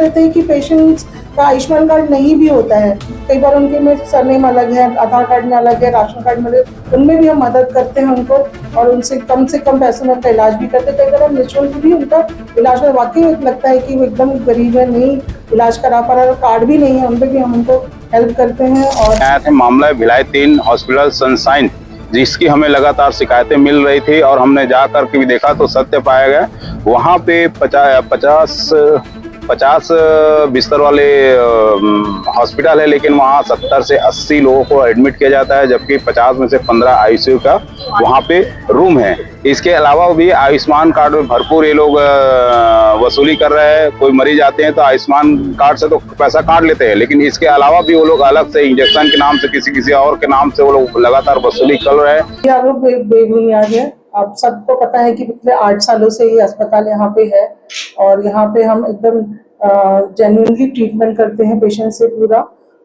रहते हैं कि पेशेंट्स का आयुष्मान कार्ड नहीं भी होता है, कई बार उनके में सरनेम अलग है, आधार कार्ड में अलग है, राशन कार्ड में अलग, उनमें भी हम मदद करते हैं उनको और उनसे कम पैसों में उनका इलाज भी करते हैं। कई बार हम निःशुल्क भी उनका इलाज में, वाकई लगता है कि वो एकदम गरीब है, नहीं इलाज करा पा रहा, कार्ड भी नहीं है, उन पर भी हम उनको हेल्प करते हैं। और आया था मामला भिलाई 3 हॉस्पिटल सनशाइन, जिसकी हमें लगातार शिकायतें मिल रही थी और हमने जाकर के भी देखा तो सत्य पाया गया। वहाँ पे 50 बिस्तर वाले हॉस्पिटल है, लेकिन वहाँ 70 से 80 लोगों को एडमिट किया जाता है, जबकि 50 में से 15 आईसीयू का वहाँ पे रूम है। इसके अलावा भी आयुष्मान कार्ड में भरपूर ये लोग वसूली कर रहे हैं। कोई मरीज आते हैं तो आयुष्मान कार्ड से तो पैसा काट लेते हैं, लेकिन इसके अलावा भी वो लोग अलग से इंजेक्शन के नाम से किसी और के नाम से वो लोग लगातार वसूली कर रहे हैं। ये आरोप बेबुनियाद है। आप सबको पता है कि पिछले 8 सालों से ये अस्पताल यहाँ पे है और यहाँ पे हम एकदम जेन्युइनली ट्रीटमेंट करते हैं पेशेंट से पूरा।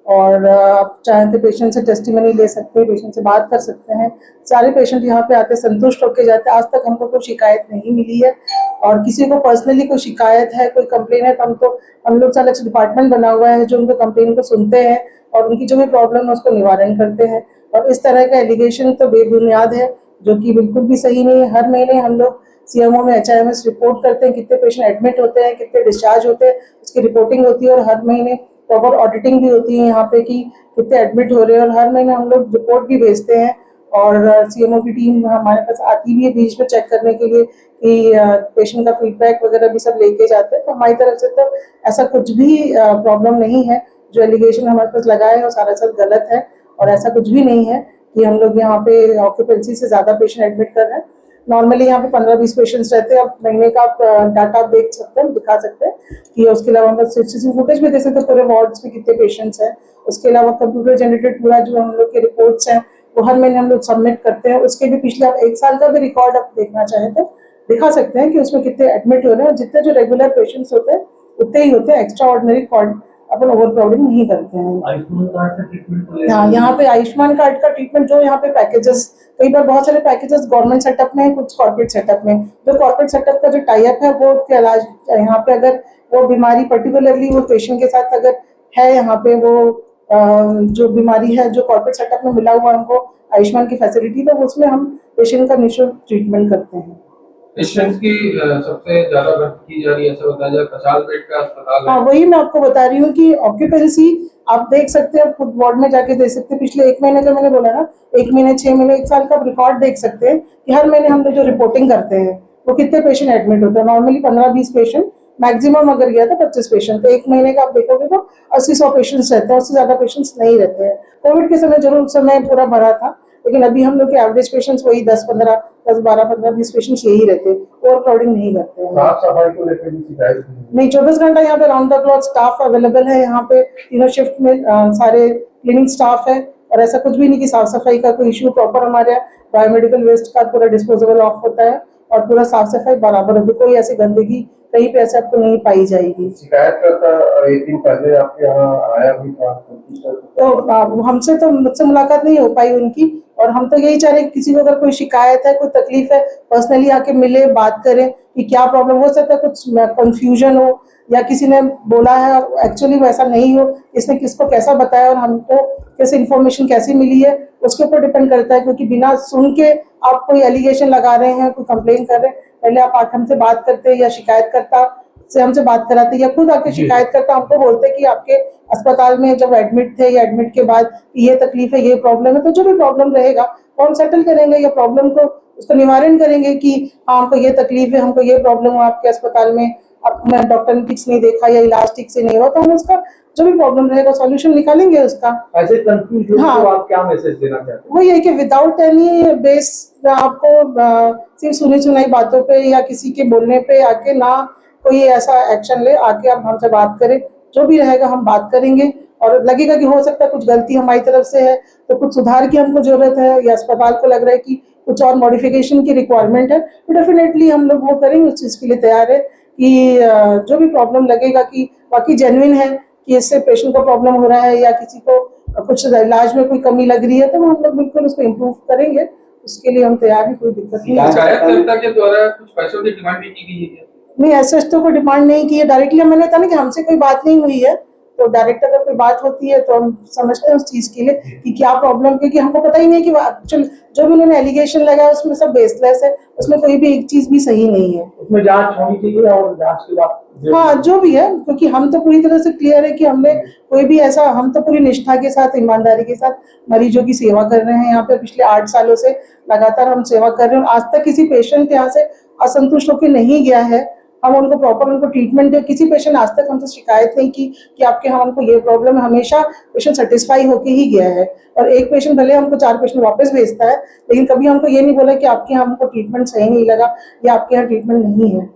और आप चाहें तो पेशेंट से टेस्टिमनी ले सकते हैं, पेशेंट से बात कर सकते हैं। सारे पेशेंट यहाँ पे आते संतुष्ट होकर जाते हैं। आज तक हमको कोई शिकायत नहीं मिली है और किसी को पर्सनली कोई शिकायत है, कोई कंप्लेन है तो हम लोग अलग से डिपार्टमेंट बना हुआ है जो उनको कंप्लेन को सुनते हैं और उनकी जो भी प्रॉब्लम है उसको निवारण करते हैं। और इस तरह का एलिगेशन तो बेबुनियाद है, जो कि बिल्कुल भी सही नहीं है। हर महीने हम लोग सीएमओ में HIMS रिपोर्ट करते हैं, कितने पेशेंट एडमिट होते हैं, कितने डिस्चार्ज होते हैं, उसकी रिपोर्टिंग होती है और हर महीने प्रॉपर ऑडिटिंग भी होती है यहाँ पे कि कितने एडमिट हो रहे हैं और हर महीने हम लोग रिपोर्ट भी भेजते हैं। और सीएमओ की टीम हमारे पास आती भी है बीच में चेक करने के लिए कि पेशेंट का फीडबैक वगैरह भी सब लेके जाते हैं। तो हमारी तरफ से तो ऐसा कुछ भी प्रॉब्लम नहीं है। जो एलिगेशन हमारे पास लगाए हैं वो सारा सब गलत है और ऐसा कुछ भी नहीं है कि हम लोग यहाँ पे ऑक्यूपेंसी से ज्यादा पेशेंट एडमिट कर रहे हैं। नॉर्मली यहाँ पे 15-20 पेशेंट्स रहते हैं। आप महीने का डाटा आप देख सकते हैं, दिखा सकते हैं कि उसके अलावा हम सीसीटीवी फुटेज भी देख सकते हैं पूरे वार्ड्स में कितने पेशेंट्स हैं। उसके अलावा कंप्यूटर जनरेटेड पूरा जो हम लोग के रिपोर्ट्स हैं वो हर महीने हम लोग सबमिट करते हैं। उसके भी पिछले आप 1 साल का भी रिकॉर्ड आप देखना चाहें तो दिखा सकते हैं कि उसमें कितने एडमिट हो रहे हैं। जितने जो रेगुलर पेशेंट्स होते हैं उतने ही होते हैं, एक्स्ट्रा ऑर्डिनरी अपन ओवरक्राउडिंग नहीं करते हैं। आयुष्मान कार्ड का ट्रीटमेंट, हाँ, यहाँ पे आयुष्मान कार्ड का ट्रीटमेंट जो यहाँ पे पैकेजेस, कई बार बहुत सारे पैकेजेस गवर्नमेंट सेटअप में है, कुछ कॉर्पोरेट सेटअप में। जो कॉर्पोरेट सेटअप का जो टाई अप है वो के इलाज यहाँ पे अगर वो बीमारी पर्टिकुलरली वो पेशेंट के साथ अगर है, यहाँ पे वो जो बीमारी है जो कॉर्पोरेट सेटअप में मिला हुआ हमको आयुष्मान की फैसिलिटी, तो उसमें हम पेशेंट का निःशुल्क ट्रीटमेंट करते हैं। पेशेंट्स की सबसे ज्यादा भर्ती की जा रही है, ऐसा बताया जाए 50 बेड का अस्पताल है। हाँ, वही मैं आपको बता रही हूँ कि ऑक्यूपेंसी आप देख सकते हैं, खुद वार्ड में जाके देख सकते हैं। पिछले 1 महीने का मैंने बोला ना, 1 महीने, 6 महीने, 1 साल का रिकॉर्ड देख सकते हैं कि हर महीने हम लोग जो रिपोर्टिंग करते हैं वो कितने पेशेंट एडमिट होते हैं। नॉर्मली 15-20 पेशेंट मैक्सिमम, अगर गया था 25 पेशेंट, तो 1 महीने का आप देखोगे तो 80-100 पेशेंट्स रहते हैं, उससे ज्यादा पेशेंट्स नहीं रहते हैं। कोविड के समय जरूर उस समय पूरा भरा था, लेकिन अभी हम लोग के एवरेज पेशेंट्स वही 10-12-15-20 पेशेंट्स यही रहते हैं, ओवर क्राउडिंग नहीं करते हैं। साफ सफाई को लेकर भी शिकायत नहीं, 24 घंटा यहाँ पे round the clock staff available है। यहाँ पे तीनों शिफ्ट में सारे क्लीनिंग स्टाफ है और ऐसा कुछ भी नहीं कि साफ सफाई का कोई इश्यू। प्रॉपर हमारे यहाँ बायोमेडिकल वेस्ट का पूरा डिस्पोजेबल ऑफ होता है और पूरा साफ सफाई बराबर होती है। कोई ऐसी गंदगी कहीं पे ऐसे आपको नहीं पाई जाएगी। शिकायत करता 1 दिन पहले आपके यहाँ आया भी था, तो हमसे तो मुझसे मुलाकात नहीं हो पाई उनकी, और हम तो यही चाह रहे हैं कि किसी को अगर कोई शिकायत है, कोई तकलीफ है, पर्सनली आके मिले, बात करें कि क्या प्रॉब्लम हो सकता है, कुछ कंफ्यूजन हो या किसी ने बोला है और एक्चुअली वैसा नहीं हो, इसने किसको कैसा बताया और हमको कैसे इन्फॉर्मेशन कैसी मिली है, उसके ऊपर डिपेंड करता है। क्योंकि बिना सुन के आप कोई एलिगेशन लगा रहे हैं, कोई कंप्लेन कर रहे हैं, पहले आप आके हमसे बात करते या शिकायतकर्ता से हमसे बात कराते या खुद आके शिकायतकर्ता हमको बोलते कि आपके अस्पताल में जब एडमिट थे या एडमिट के बाद ये तकलीफ है, ये प्रॉब्लम है, तो जो भी प्रॉब्लम रहेगा वो हम सेटल करेंगे या प्रॉब्लम को उसका निवारण करेंगे कि हाँ, हमको ये तकलीफ है, हमको ये प्रॉब्लम हुआ आपके अस्पताल में, अब डॉक्टर ने ठीक से नहीं देखा या इलाज ठीक से नहीं हुआ, तो हम उसका जो भी प्रॉब्लम रहेगा सॉल्यूशन निकालेंगे उसका। ऐसे कंफ्यूज हो तो आप क्या मैसेज देना चाहते हैं? वो ये कि विदाउट एनी बेस आपको सिर्फ सुनी सुनाई बातों पे या किसी के बोलने पे आके ना कोई ऐसा एक्शन ले, आके आप हमसे बात करें, जो भी रहेगा हम बात करेंगे। और लगेगा कि हो सकता है कुछ गलती हमारी तरफ से है तो कुछ सुधार की हमको जरूरत है या अस्पताल को लग रहा है कि कुछ और मॉडिफिकेशन की रिक्वायरमेंट है, तो डेफिनेटली हम लोग वो करेंगे, उस चीज़ के लिए तैयार है कि जो भी प्रॉब्लम लगेगा कि बाकी जेन्युइन है कि इससे पेशेंट को प्रॉब्लम हो रहा है या किसी को कुछ इलाज में कोई कमी लग रही है, तो हम लोग बिल्कुल उसको इम्प्रूव करेंगे। उसके लिए हम तैयार हैं, कोई दिक्कत नहीं है। शिकायतकर्ता के द्वारा कुछ पैसों की डिमांड भी की गई है? नहीं, ऐसे तो कोई डिमांड नहीं की है डायरेक्टली। मैंने कहा ना कि हमसे कोई बात नहीं हुई है, तो डायरेक्ट अगर कोई बात होती है तो हम समझते हैं उस चीज के लिए कि क्या प्रॉब्लम, क्योंकि हमको पता ही नहीं कि एक्चुअल जो भी उन्होंने एलिगेशन लगाया उसमें सब बेसलेस है, उसमें कोई भी एक चीज भी सही नहीं है। उसमें जांच होनी चाहिए और जांच के बाद हाँ, जो भी है, क्योंकि हम तो पूरी तरह से क्लियर है कि हमने कोई भी ऐसा, हम तो पूरी निष्ठा के साथ, ईमानदारी के साथ मरीजों की सेवा कर रहे हैं। यहाँ पे पिछले 8 सालों से लगातार हम सेवा कर रहे हैं और आज तक किसी पेशेंट यहाँ से असंतुष्ट होकर नहीं गया है। हम उनको प्रॉपर उनको ट्रीटमेंट दे, किसी पेशेंट आज तक हमसे शिकायत नहीं की कि आपके यहाँ हमको ये प्रॉब्लम है। हमेशा पेशेंट सेटिस्फाई होके ही गया है। और एक पेशेंट भले हमको 4 पेशेंट वापस भेजता है, लेकिन कभी हमको ये नहीं बोला कि आपके यहाँ हमको ट्रीटमेंट सही नहीं लगा या आपके यहाँ ट्रीटमेंट नहीं है।